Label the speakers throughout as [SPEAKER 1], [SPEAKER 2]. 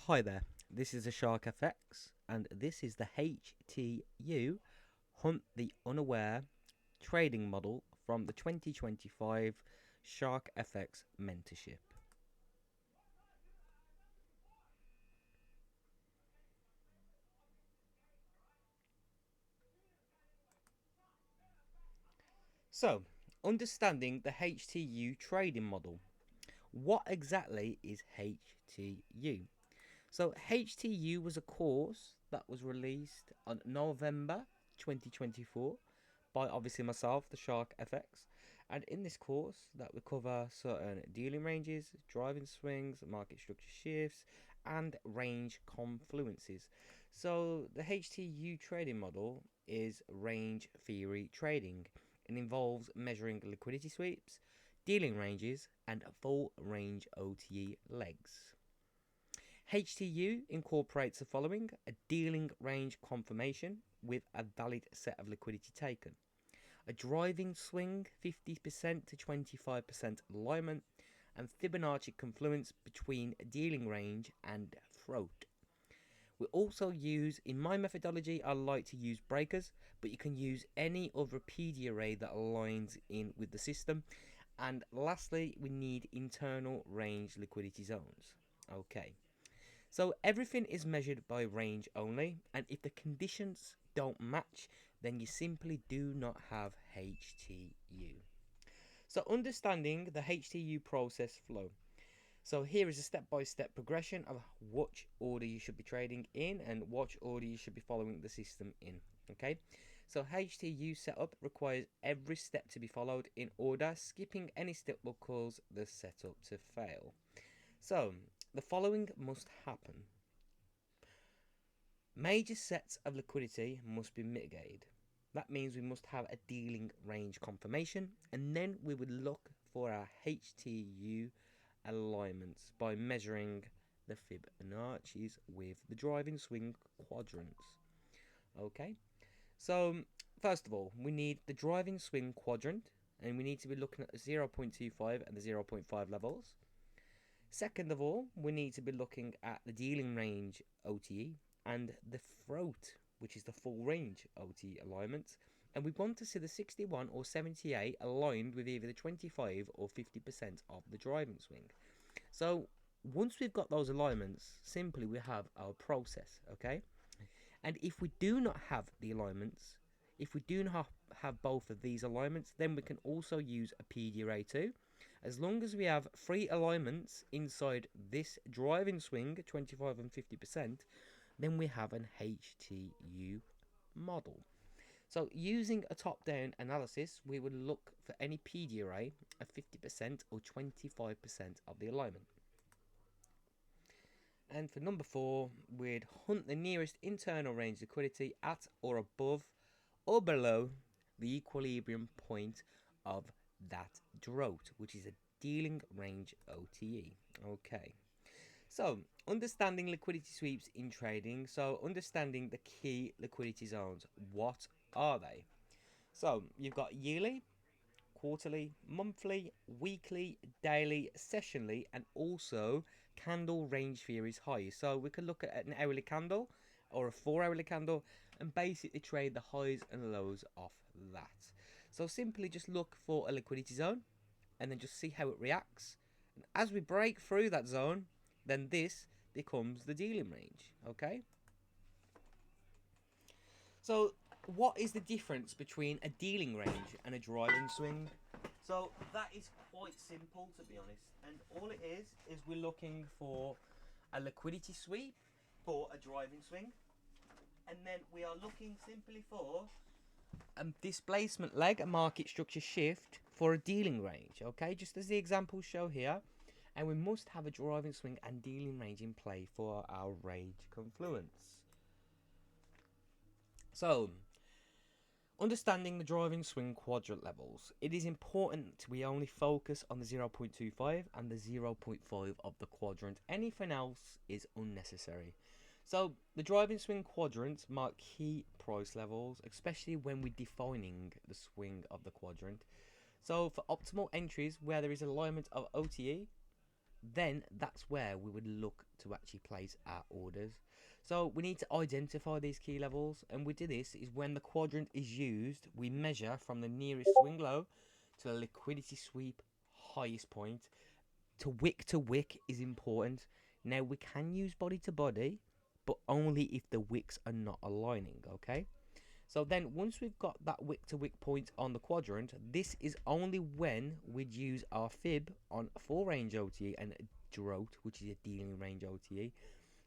[SPEAKER 1] Hi there, this is the Shark FX, and this is the HTU Hunt the Unaware trading model from the 2025 Shark FX mentorship. So, understanding the HTU trading model. What exactly is HTU? So, HTU was a course that was released on November 2024 by obviously myself, the Shark FX. And in this course, that we cover certain dealing ranges, driving swings, market structure shifts, and range confluences. So the HTU trading model is range theory trading. It involves measuring liquidity sweeps, dealing ranges, and full range OTE legs. HTU incorporates the following: a dealing range confirmation with a valid set of liquidity taken, a driving swing 50% to 25% alignment, and Fibonacci confluence between dealing range and throat. We also use, in my methodology, I like to use breakers, but you can use any other PD array that aligns in with the system. And lastly, we need internal range liquidity zones. Okay. So everything is measured by range only, and if the conditions don't match, then you simply do not have HTU. So understanding the HTU process flow. So here is a step-by-step progression of which order you should be trading in and which order you should be following the system in. Okay, so HTU setup requires every step to be followed in order. Skipping any step will cause the setup to fail. So the following must happen. Major sets of liquidity must be mitigated. That means we must have a dealing range confirmation, and then we would look for our HTU alignments by measuring the Fibonacci's with the driving swing quadrants. Okay, so first of all, we need the driving swing quadrant, and we need to be looking at the 0.25 and the 0.5 levels. Second of all, we need to be looking at the dealing range OTE and the throat, which is the full range OTE alignment. And we want to see the 61 or 78 aligned with either the 25 or 50% of the driving swing. So once we've got those alignments, simply we have our process, okay? And if we do not have the alignments, if we do not have both of these alignments, then we can also use a PD array too. As long as we have 3 alignments inside this driving swing, 25 and 50%, then we have an HTU model. So using a top-down analysis, we would look for any PD array of 50% or 25% of the alignment. And for number 4, we'd hunt the nearest internal range liquidity at or above or below the equilibrium point of that drought, which is a dealing range OTE. Okay. So, understanding liquidity sweeps in trading. So, understanding the key liquidity zones. What are they? So, you've got yearly, quarterly, monthly, weekly, daily, sessionally, and also candle range theories highs. So, we could look at an hourly candle or a 4-hourly candle and basically trade the highs and lows off that. So, simply just look for a liquidity zone and then just see how it reacts. And as we break through that zone, then this becomes the dealing range. Okay, so what is the difference between a dealing range and a driving swing? So that is quite simple, to be honest, and all it is we're looking for a liquidity sweep for a driving swing, and then we are looking simply for a displacement leg, a market structure shift for a dealing range. Okay, just as the examples show here. And we must have a driving swing and dealing range in play for our range confluence. So, understanding the driving swing quadrant levels, it is important we only focus on the 0.25 and the 0.5 of the quadrant. Anything else is unnecessary. So, the driving swing quadrants mark key price levels, especially when we're defining the swing of the quadrant. So, for optimal entries where there is alignment of OTE, then that's where we would look to actually place our orders. So we need to identify these key levels, and we do this is when the quadrant is used, we measure from the nearest swing low to the liquidity sweep highest point. To wick is important. Now we can use body to body, but only if the wicks are not aligning, okay? So then once we've got that wick to wick point on the quadrant, this is only when we'd use our fib on a full range OTE and a drought, which is a dealing range OTE.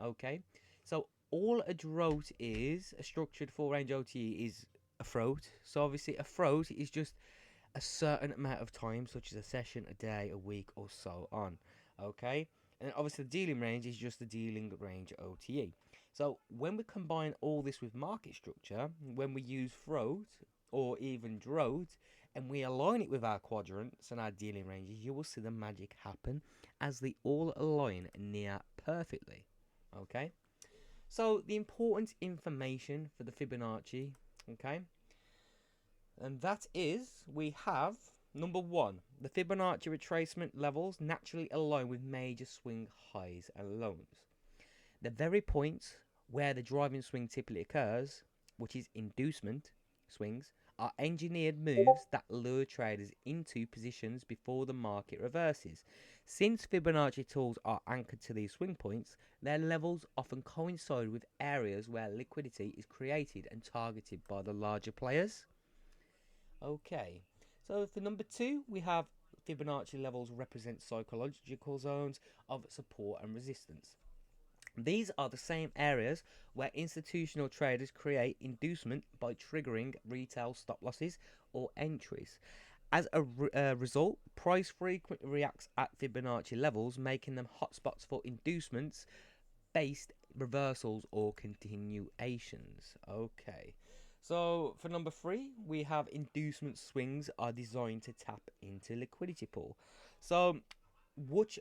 [SPEAKER 1] Okay, so all a drought is, a structured full range OTE is a float. So obviously a float is just a certain amount of time, such as a session, a day, a week, or so on. Okay, and obviously the dealing range is just the dealing range OTE. So when we combine all this with market structure, when we use float or even drought, and we align it with our quadrants and our dealing ranges, you will see the magic happen as they all align near perfectly. Okay, so the important information for the Fibonacci, okay, and that is we have number one, the Fibonacci retracement levels naturally align with major swing highs and lows. The very point where the driving swing typically occurs, which is inducement swings, are engineered moves that lure traders into positions before the market reverses. Since Fibonacci tools are anchored to these swing points, their levels often coincide with areas where liquidity is created and targeted by the larger players. Okay, so for number two, we have Fibonacci levels represent psychological zones of support and resistance. These are the same areas where institutional traders create inducement by triggering retail stop losses or entries. As a result, price frequently reacts at Fibonacci levels, making them hotspots for inducements, based reversals, or continuations. Okay. So for number three, we have inducement swings are designed to tap into liquidity pool. So which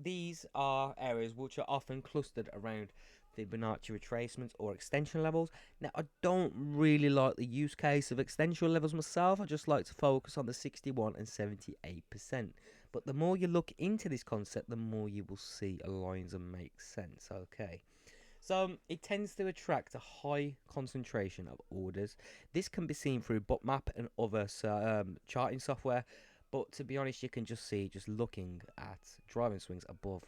[SPEAKER 1] these are areas which are often clustered around Fibonacci retracements or extension levels. Now I don't really like the use case of extension levels myself. I just like to focus on the 61 and 78%. But the more you look into this concept, the more you will see aligns and makes sense. Okay. So it tends to attract a high concentration of orders. This can be seen through Bookmap and other charting software, but to be honest, you can just see just looking at driving swings above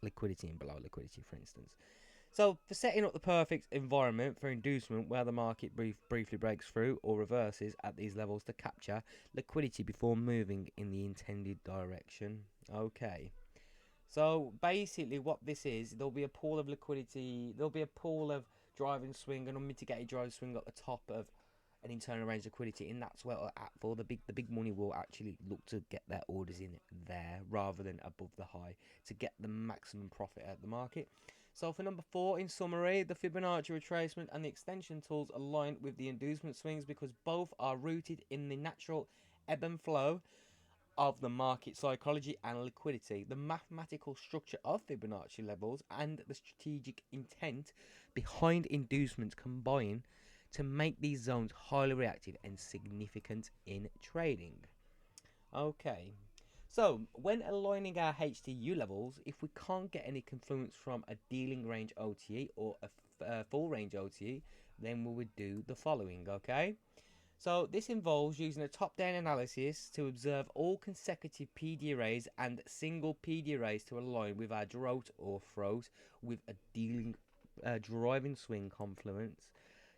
[SPEAKER 1] liquidity and below liquidity, for instance. So for setting up the perfect environment for inducement where the market briefly breaks through or reverses at these levels to capture liquidity before moving in the intended direction. Okay. So basically what this is, there'll be a pool of liquidity, there'll be a pool of driving swing and unmitigated driving swing at the top of an internal range liquidity, and that's where for the big money will actually look to get their orders in there rather than above the high to get the maximum profit at the market. So for number four, in summary, the Fibonacci retracement and the extension tools align with the inducement swings because both are rooted in the natural ebb and flow of the market psychology and liquidity. The mathematical structure of Fibonacci levels and the strategic intent behind inducements combine to make these zones highly reactive and significant in trading. Okay, so when aligning our HTU levels, if we can't get any confluence from a dealing range OTE or a full range OTE, then we would do the following, okay? So this involves using a top-down analysis to observe all consecutive PD arrays and single PD arrays to align with our drought or throat with a dealing driving swing confluence.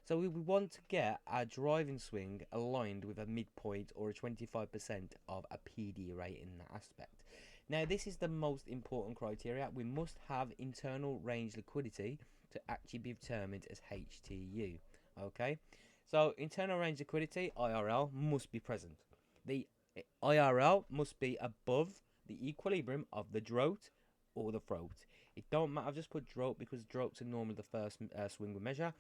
[SPEAKER 1] So we want to get our driving swing aligned with a midpoint or a 25% of a PD array in that aspect. Now this is the most important criteria. We must have internal range liquidity to actually be determined as HTU. Okay, so internal range liquidity, IRL, must be present. The IRL must be above the equilibrium of the drought or the throat. It don't matter, I've just put drought because droughts are normally the first swing we measure.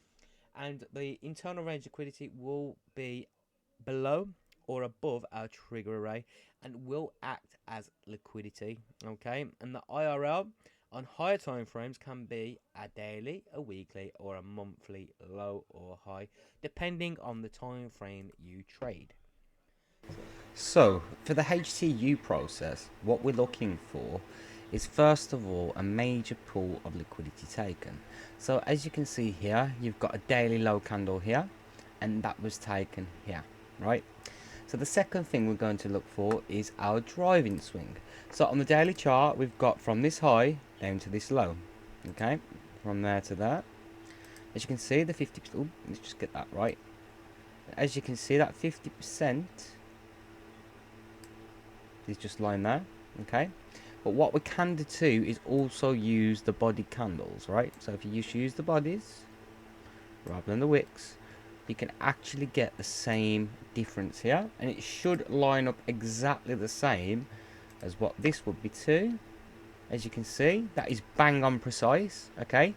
[SPEAKER 1] And the internal range liquidity will be below or above our trigger array and will act as liquidity. Okay, and the IRL on higher time frames can be a daily, a weekly, or a monthly low or high, depending on the time frame you trade. So for the HTU process, what we're looking for is first of all a major pool of liquidity taken. So as you can see here, you've got a daily low candle here, and that was taken here, right? So the second thing we're going to look for is our driving swing. So on the daily chart, we've got from this high down to this low, okay? From there to there. As you can see, the 50%, oh, let's just get that right. As you can see, that 50% is just lying there, okay? But what we can do too is also use the body candles, right? So if you use the bodies rather than the wicks, you can actually get the same difference here, and it should line up exactly the same as what this would be too. As you can see, that is bang on precise, okay?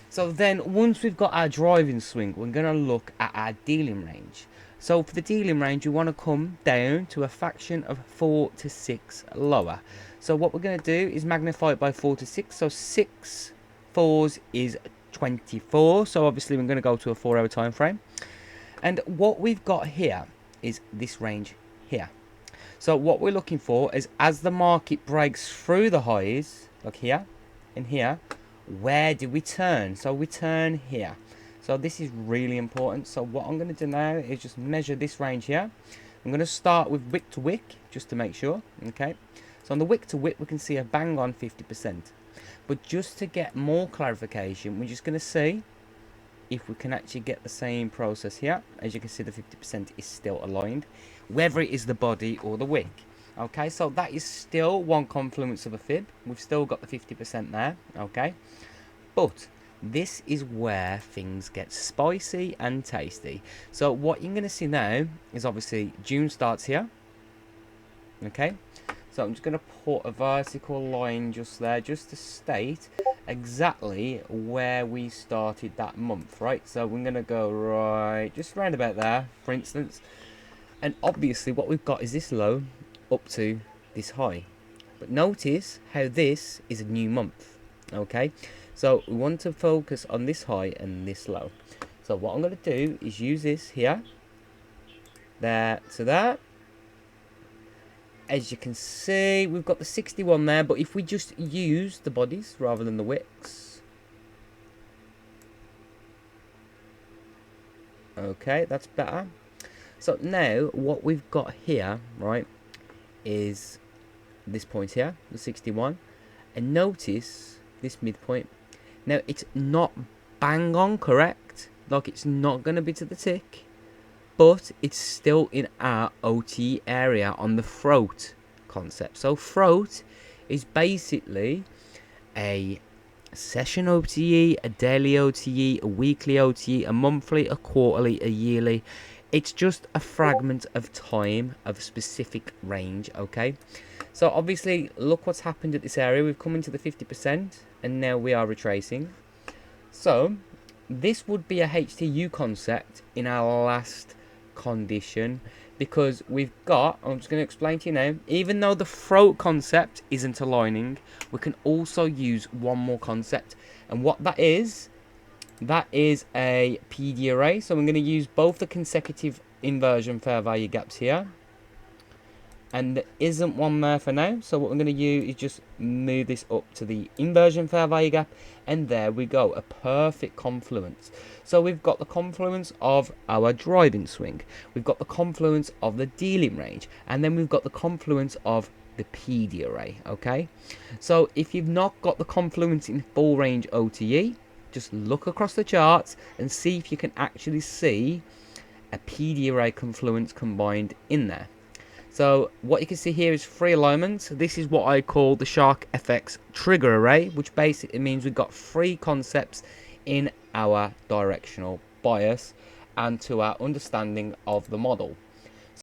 [SPEAKER 1] So then once we've got our driving swing, we're going to look at our dealing range. So for the dealing range, you want to come down to a fraction of 4 to 6 lower. So what we're going to do is magnify it by 4 to 6. So 6 fours is 24. So obviously we're going to go to a 4-hour time frame. And what we've got here is this range here. So what we're looking for is as the market breaks through the highs, like here and here, where do we turn? So we turn here. So this is really important. So what I'm going to do now is just measure this range here. I'm going to start with wick to wick just to make sure, okay? So on the wick to wick, we can see a bang on 50%. But just to get more clarification, we're just going to see if we can actually get the same process here. As you can see, the 50% is still aligned, whether it is the body or the wick. Okay, so that is still one confluence of a fib. We've still got the 50% there, okay? But this is where things get spicy and tasty. So what you're going to see now is obviously June starts here, okay? So I'm just going to put a vertical line just there, just to state exactly where we started that month, right? So we're going to go right, just round about there, for instance. And obviously what we've got is this low up to this high. But notice how this is a new month, okay? So we want to focus on this high and this low. So what I'm going to do is use this here, there to that. As you can see, we've got the 61 there, but if we just use the bodies rather than the wicks. Okay, that's better. So now what we've got here, right, is this point here, the 61. And notice this midpoint. Now, it's not bang on correct. Like, it's not going to be to the tick. But it's still in our OTE area on the throat concept. So throat is basically a session OTE, a daily OTE, a weekly OTE, a monthly, a quarterly, a yearly. It's just a fragment of time of a specific range, okay? So obviously, look what's happened at this area. We've come into the 50% and now we are retracing. So this would be a HTU concept in our last condition, because we've got, I'm just going to explain to you now, even though the throat concept isn't aligning, we can also use one more concept. And what that is a PD array. So I'm going to use both the consecutive inversion fair value gaps here, and there isn't one there for now. So what we're going to do is just move this up to the inversion fair value gap, and there we go, a perfect confluence. So we've got the confluence of our driving swing, we've got the confluence of the dealing range, and then we've got the confluence of the PD array, okay? So if you've not got the confluence in full range OTE, just look across the charts and see if you can actually see a PD array confluence combined in there. So what you can see here is 3 alignments. This is what I call the Shark FX trigger array, which basically means we've got 3 concepts in our directional bias and to our understanding of the model.